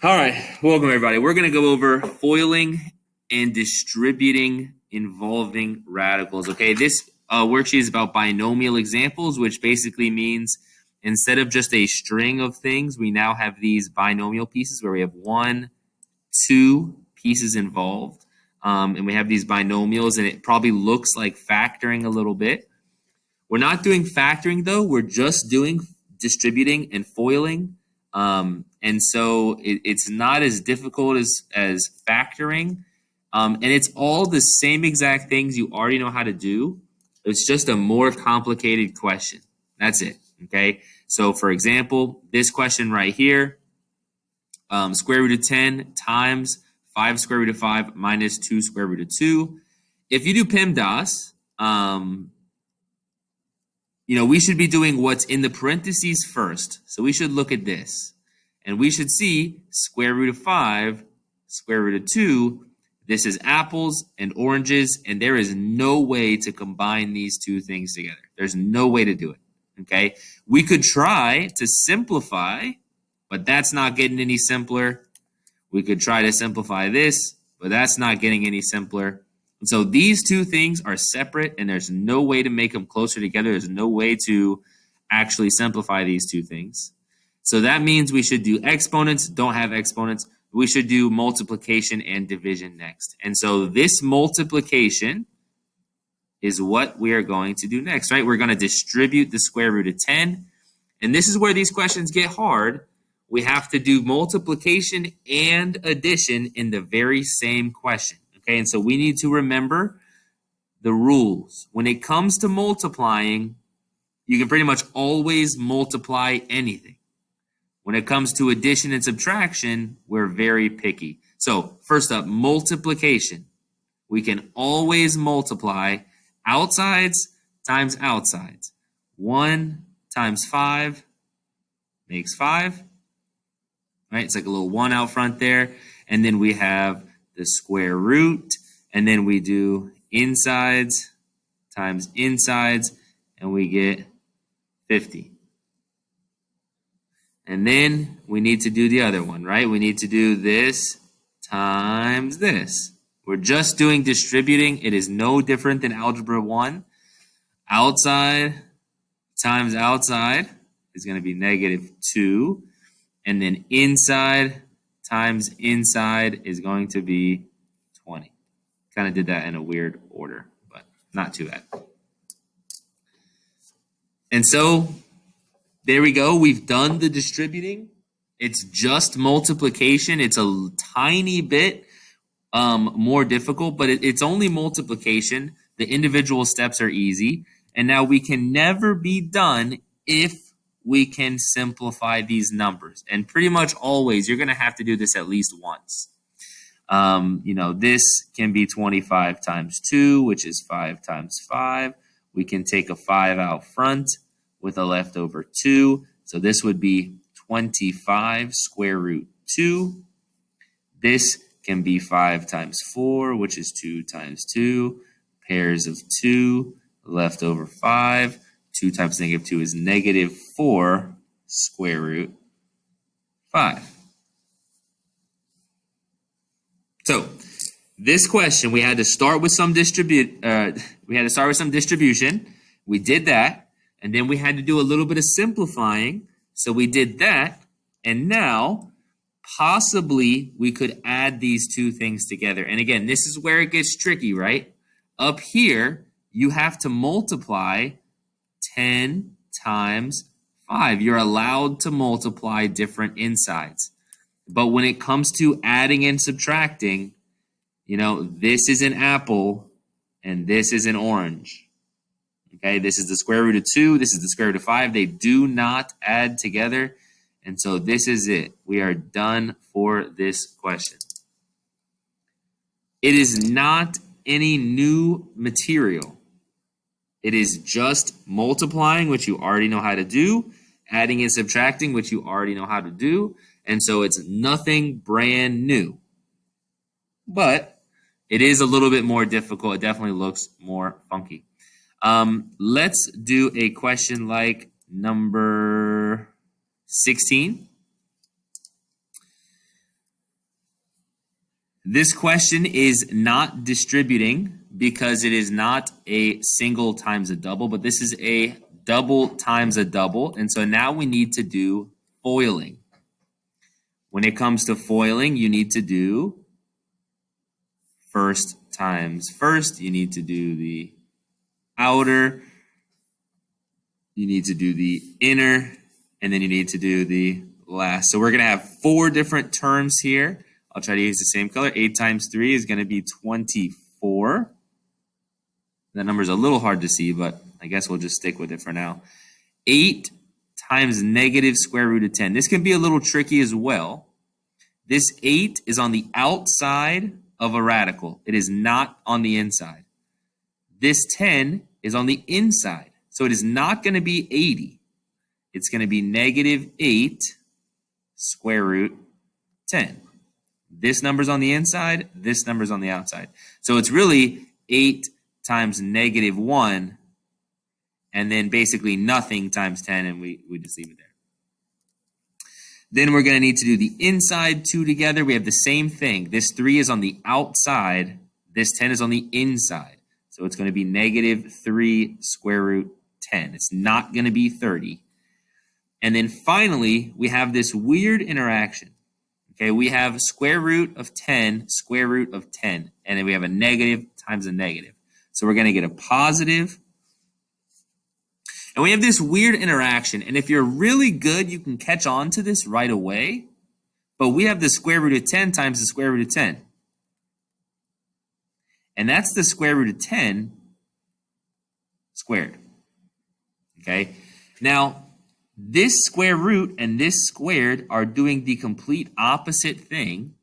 All right, welcome everybody. We're going to go over foiling and distributing involving radicals. Okay, this worksheet is about binomial examples, which basically means instead of just a string of things, we now have these binomial pieces where we have one, two pieces involved, and we have these binomials, and it probably looks like factoring a little bit. We're not doing factoring though. We're just doing distributing and foiling. And so it's not as difficult as factoring. And it's all the same exact things you already know how to do. It's just a more complicated question. That's it. Okay. So for example, this question right here, square root of 10 times 5 square root of 5 minus 2 square root of 2. If you do PEMDAS, we should be doing what's in the parentheses first. So we should look at this. And we should see square root of 5, square root of 2. This is apples and oranges, and there is no way to combine these two things together. There's no way to do it, okay? We could try to simplify, but that's not getting any simpler. We could try to simplify this, but that's not getting any simpler. And so these two things are separate, and there's no way to make them closer together. There's no way to actually simplify these two things. So that means we should do exponents, don't have exponents. We should do multiplication and division next. And so this multiplication is what we are going to do next, right? We're going to distribute the square root of 10. And this is where these questions get hard. We have to do multiplication and addition in the very same question. Okay, and so we need to remember the rules. When it comes to multiplying, you can pretty much always multiply anything. When it comes to addition and subtraction, we're very picky. So first up, multiplication. We can always multiply outsides times outsides. 1 times 5 makes 5. Right? It's like a little 1 out front there. And then we have the square root, and then we do insides times insides, and we get 50. And then we need to do the other one, right? We need to do this times this. We're just doing distributing. It is no different than Algebra 1. Outside times outside is going to be -2. And then inside times inside is going to be 20. Kind of did that in a weird order, but not too bad. And so there we go. We've done the distributing. It's just multiplication. It's a tiny bit more difficult, but it's only multiplication. The individual steps are easy. And now we can never be done if we can simplify these numbers. And pretty much always, you're going to have to do this at least once. This can be 25 times 2, which is 5 times 5. We can take a 5 out front with a leftover 2. So this would be 25 square root 2. This can be 5 times 4, which is 2 times 2. Pairs of 2, leftover 5. 2 times -2 is -4 square root 5. So this question, we had to start with some distribution. We did that, and then we had to do a little bit of simplifying. So we did that, and now possibly we could add these two things together. And again, this is where it gets tricky, right? Up here, you have to multiply 10 times 5. You're allowed to multiply different insides. But when it comes to adding and subtracting, this is an apple and this is an orange. Okay, this is the square root of 2. This is the square root of 5. They do not add together. And so this is it. We are done for this question. It is not any new material. It is just multiplying, which you already know how to do, adding and subtracting, which you already know how to do. And so it's nothing brand new. But it is a little bit more difficult. It definitely looks more funky. Let's do a question like number 16. This question is not distributing because it is not a single times a double, but this is a double times a double. And so now we need to do foiling. When it comes to foiling, you need to do first times first. You need to do the outer. You need to do the inner. And then you need to do the last. So we're going to have 4 different terms here. I'll try to use the same color. 8 times 3 is going to be 24. That number is a little hard to see, but I guess we'll just stick with it for now. 8 times negative square root of 10. This can be a little tricky as well. This 8 is on the outside of a radical. It is not on the inside. This 10 is on the inside. So it is not going to be 80. It's going to be negative 8 square root 10. This number's on the inside. This number's on the outside. So it's really 8 times negative 1, and then basically nothing times 10, and we just leave it there. Then we're going to need to do the inside 2 together. We have the same thing. This 3 is on the outside. This 10 is on the inside. So it's going to be negative 3 square root 10. It's not going to be 30. And then finally, we have this weird interaction. Okay, we have square root of 10, square root of 10. And then we have a negative times a negative. So we're going to get a positive. And we have this weird interaction. And if you're really good, you can catch on to this right away. But we have the square root of 10 times the square root of 10. And that's the square root of 10 squared. Okay? Now, this square root and this squared are doing the complete opposite thing.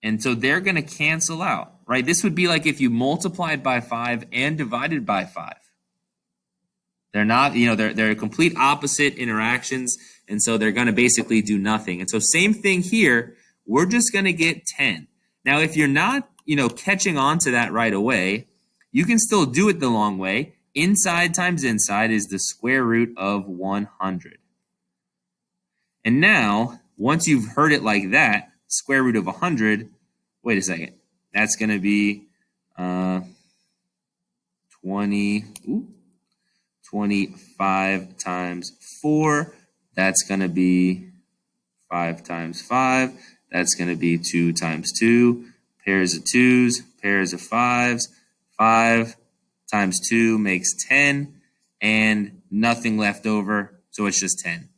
And so they're going to cancel out, right? This would be like if you multiplied by 5 and divided by 5. They're not, they're complete opposite interactions. And so they're going to basically do nothing. And so same thing here, we're just going to get 10. Now, if you're not, catching on to that right away, you can still do it the long way. Inside times inside is the square root of 100. And now, once you've heard it like that, square root of 100, wait a second, that's going to be 25 times 4. That's going to be 5 times 5. That's going to be 2 times 2. Pairs of 2s, pairs of 5s. 5 times 2 makes 10, and nothing left over, so it's just 10.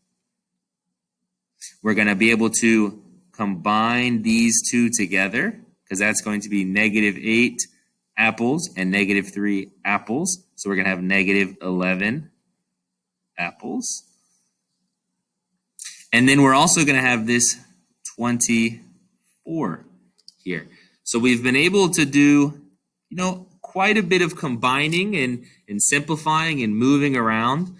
We're going to be able to combine these two together, because that's going to be negative 8 apples and negative 3 apples. So we're going to have negative 11 apples. And then we're also going to have this 24 here. So we've been able to do, quite a bit of combining and simplifying and moving around.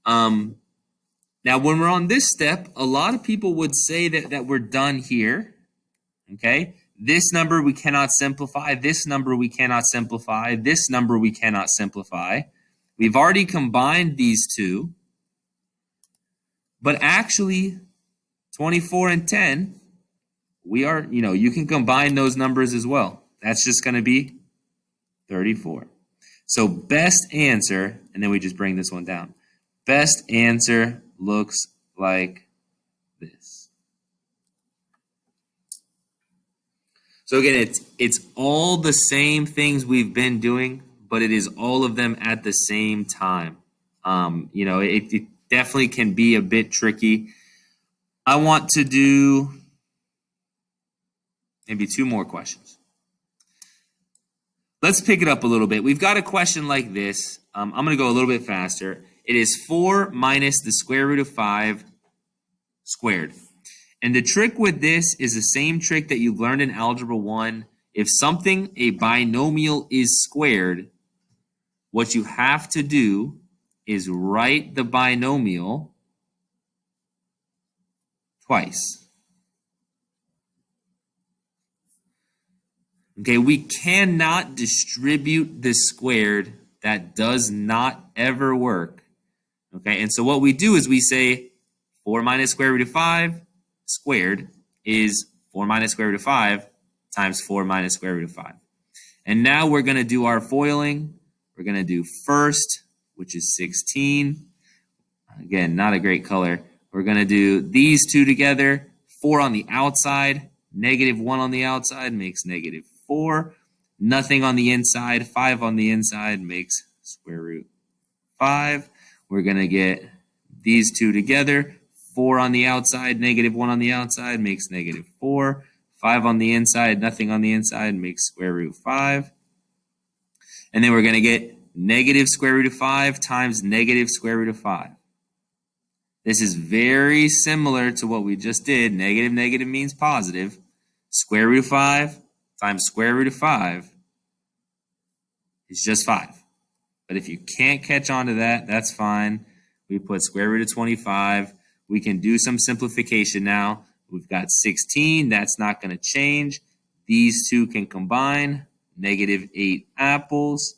Now, when we're on this step, a lot of people would say that we're done here. Okay? This number we cannot simplify. This number we cannot simplify. This number we cannot simplify. We've already combined these two. But actually, 24 and 10, we are, you can combine those numbers as well. That's just going to be 34. So best answer, and then we just bring this one down. Best answer looks like this. So again, it's all the same things we've been doing, but it is all of them at the same time. It definitely can be a bit tricky. I want to do maybe 2 more questions. Let's pick it up a little bit. We've got a question like this. I'm going to go a little bit faster. It is 4 minus the square root of 5 squared. And the trick with this is the same trick that you learned in Algebra 1. If something, a binomial, is squared, what you have to do is write the binomial twice. Okay, we cannot distribute the squared. That does not ever work. Okay, and so what we do is we say 4 minus square root of 5 squared is 4 minus square root of 5 times 4 minus square root of 5. And now we're going to do our FOILing. We're going to do first, which is 16. Again, not a great color. We're going to do these two together. 4 on the outside, negative 1 on the outside makes negative 4. Nothing on the inside, 5 on the inside makes square root 5. We're going to get these two together. 4 on the outside, negative 1 on the outside makes negative 4. 5 on the inside, nothing on the inside makes square root 5. And then we're going to get negative square root of 5 times negative square root of 5. This is very similar to what we just did. Negative, negative means positive. Square root of 5 times square root of 5 is just 5. But if you can't catch on to that, that's fine. We put square root of 25. We can do some simplification now. We've got 16. That's not going to change. These two can combine. Negative 8 apples.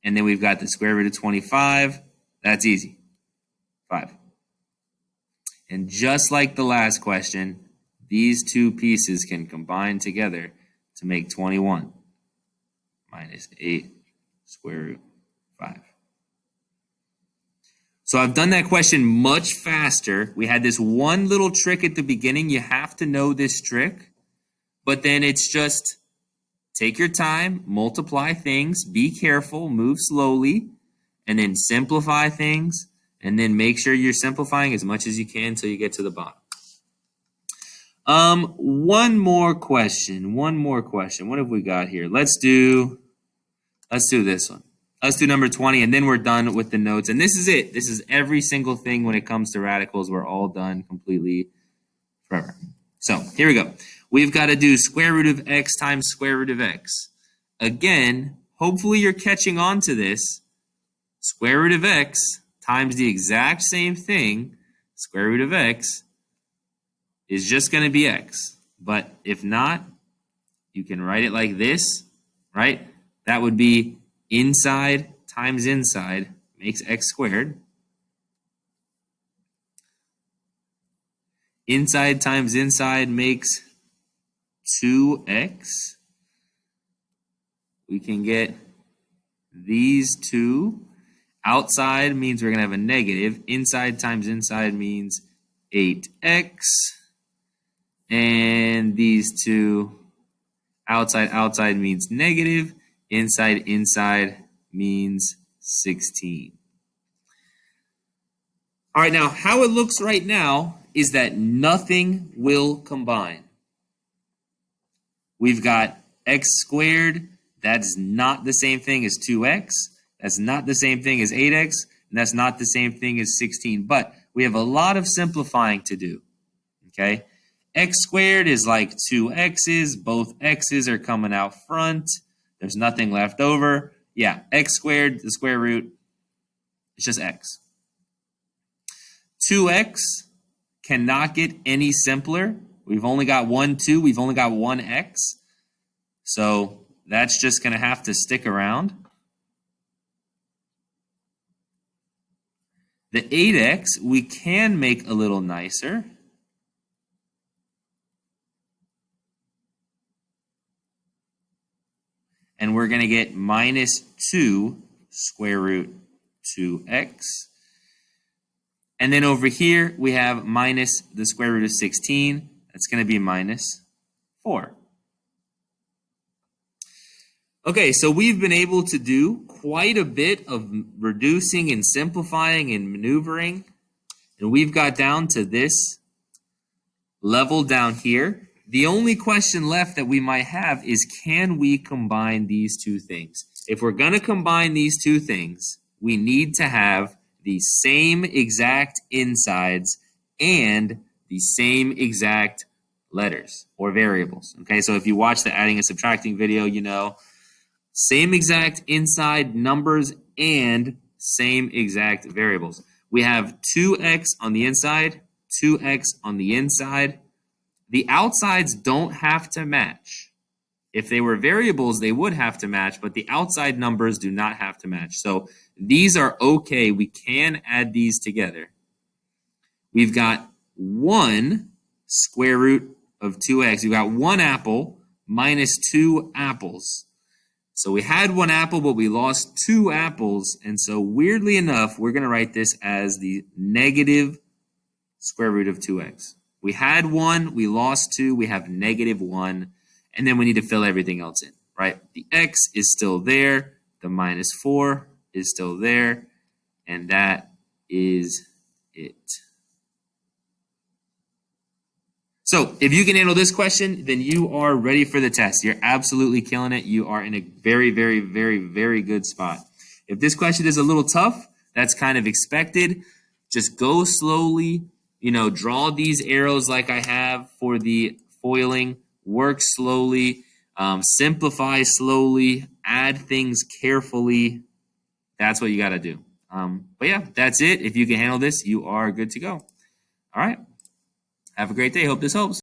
And then we've got the square root of 25. That's easy. 5. And just like the last question, these two pieces can combine together to make 21 minus 8 square root 5. So I've done that question much faster. We had this one little trick at the beginning. You have to know this trick. But then it's just take your time, multiply things, be careful, move slowly, and then simplify things. And then make sure you're simplifying as much as you can until you get to the bottom. One more question. What have we got here? Let's do this one. Let's do number 20, and then we're done with the notes. And this is it. This is every single thing when it comes to radicals. We're all done completely forever. So here we go. We've got to do square root of x times square root of x. Again, hopefully you're catching on to this. Square root of x times the exact same thing, square root of x, is just going to be x. But if not, you can write it like this, right? That would be inside times inside makes x squared. Inside times inside makes 2x. We can get these two. Outside means we're going to have a negative. Inside times inside means 8x. And these two, outside means negative. Inside means 16. All right, now how it looks right now is that nothing will combine. We've got x squared. That's not the same thing as 2x. That's not the same thing as 8x, and that's not the same thing as 16. But we have a lot of simplifying to do, okay? X squared is like 2x's. Both x's are coming out front. There's nothing left over. Yeah, x squared, the square root, it's just x. 2x cannot get any simpler. We've only got 1, 2. We've only got 1x. So that's just going to have to stick around. The 8x, we can make a little nicer. And we're going to get minus 2 square root 2x. And then over here, we have minus the square root of 16. That's going to be minus 4. Okay, so we've been able to do quite a bit of reducing and simplifying and maneuvering. And we've got down to this level down here. The only question left that we might have is, can we combine these two things? If we're going to combine these two things, we need to have the same exact insides and the same exact letters or variables. Okay, so if you watch the adding and subtracting video, you know, same exact inside numbers and same exact variables. We have 2x on the inside, 2x on the inside. The outsides don't have to match. If they were variables, they would have to match, but the outside numbers do not have to match. So these are okay. We can add these together. We've got 1 square root of 2x. We got 1 apple minus 2 apples. So we had 1 apple, but we lost 2 apples. And so weirdly enough, we're going to write this as the negative square root of 2x. We had 1, we lost 2, we have negative 1. And then we need to fill everything else in, right? The x is still there. The minus 4 is still there. And that is it. So if you can handle this question, then you are ready for the test. You're absolutely killing it. You are in a very, very, very, very good spot. If this question is a little tough, that's kind of expected. Just go slowly, draw these arrows like I have for the foiling, work slowly, simplify slowly, add things carefully. That's what you got to do. But yeah, that's it. If you can handle this, you are good to go. All right. Have a great day. Hope this helps.